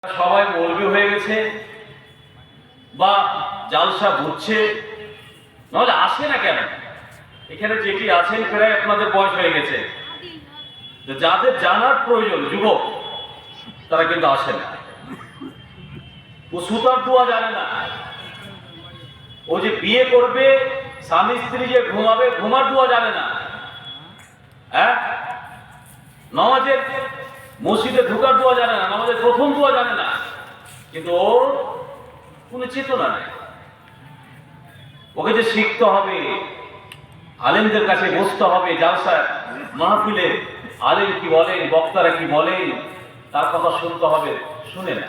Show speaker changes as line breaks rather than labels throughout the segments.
সবাই মৌলবি হয়ে গেছে বা জালসা বুঝছে, নাহলে আসে না কেন? এখানে যেটি আছেন প্রায় আপনাদের বয়স হয়ে গেছে, যাদের জানার প্রয়োজন যুবক তারা কিন্তু আসে না। ও সুতার দোয়া জানে না, ও যে বিয়ে করবে স্বামী স্ত্রী যে ঘুমাবে ঘুমার দোয়া জানে না, হ্যাঁ নামাজের মসজিদে ঢোকার দোয়া জানে না, নামাজের প্রথম দোয়া জানে না, কিন্তু ওর কোনো চেতনা নেই। ওকে যে শিখতে হবে, আলেমদের কাছে বসতে হবে, জালসা মাহফিলে আলেম কি বলেন, বক্তারা কি বলেন তার কথা শুনতে হবে, শুনে না।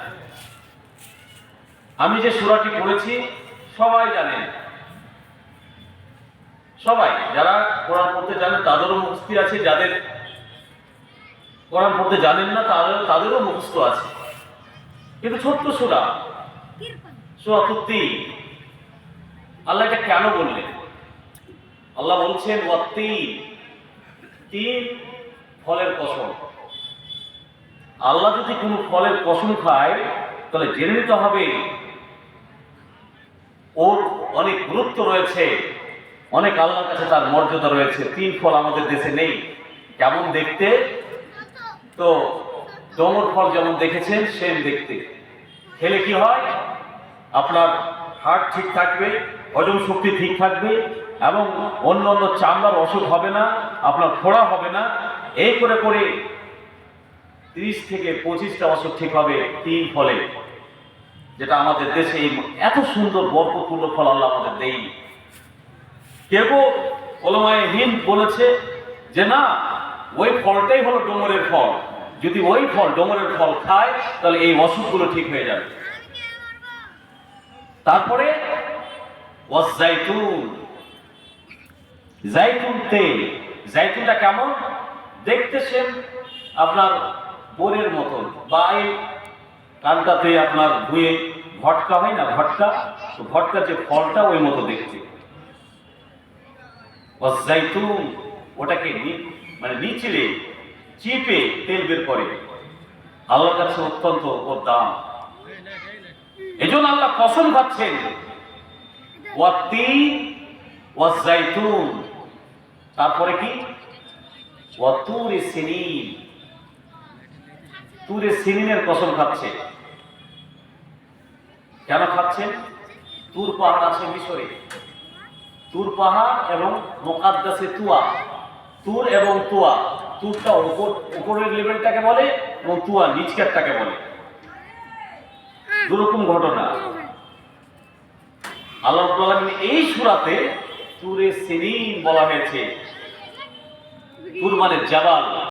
আমি যে সূরাটি পড়েছি সবাই জানেন, সবাই যারা কোরআন পড়তে জানেন তাদেরও মুখস্থ আছে, যাদের কোরআন পড়তে জানেন না তাদেরও মুখস্থ আছে। কিন্তু ছোট্ট সূরা, সূরা তিন, আল্লাহ এটা কেন বললেন? আল্লাহ বলছেন তিন ফলের কসম। আল্লাহ যদি কোনো ফলের কসম খায় তাহলে জেনে নিতে হবে ওর অনেক গুরুত্ব রয়েছে, অনেক আল্লাহর কাছে তার মর্যাদা রয়েছে। তিন ফল আমাদের দেশে নেই। কেমন দেখতে? তো ডমর ফল যেমন দেখেছেন সেম দেখতে। খেলে কি হয়? আপনার হার্ট ঠিক থাকবে, হজম শক্তি ঠিক থাকবে এবং অন্য অন্য চামড়ার অসুখ হবে না, আপনার ফোড়া হবে না। এই করে করে 30 থেকে 25টা অসুখ ঠিক হবে তিন ফলে, যেটা আমাদের দেশে এত সুন্দর বরকতপূর্ণ ফল আল্লাহ আমাদের দেই। কেউ ওলামায়ে হিন্দ বলেছে যে না, ওই ফলটাই হলো ডোমরের ফল, যদি ওই ফল ডোমরের ফল খায় তাহলে এই অসুখগুলো ঠিক হয়ে যাবে। তারপরে ওয়াজাইতুন, জাইতুন তেল। জাইতুনটা কেমন দেখতে? সেম আপনার বোরের মতন, বা এই কানটাতে আপনার ধুয়ে ভটকা হয় না, ভটকা, তো ভটকার যে ফলটা ওই মতো দেখতে। ওয়াজাইতুন ওটাকে মানে নিচলে চিপে তেল বের করে, আল্লাহর কাছে অত্যন্ত ওর দাম। এজন্য আল্লাহ কসম খাচ্ছেন ওয়াতিন ওয়াজাইতুন, তারপরে কি? ওয়াতুরে সিনিন, তুরে সিনিনের কসম খাচ্ছে। কেন খাচ্ছেন? তুর পাহাড় আছে মিশরে, তুর পাহাড় এবং মুকাদ্দাসে তুয়া, তুর এবং তুয়া, তুরটা উপরের লেভেলটাকে বলে এবং তুয়া নিচকারটাকে বলে। দুরকম ঘটনা। আল্লাহ রাব্বুল আলামিন এই সূরাতে তুরে সিনিন বলা হয়েছে। তুর মানে জাবাল।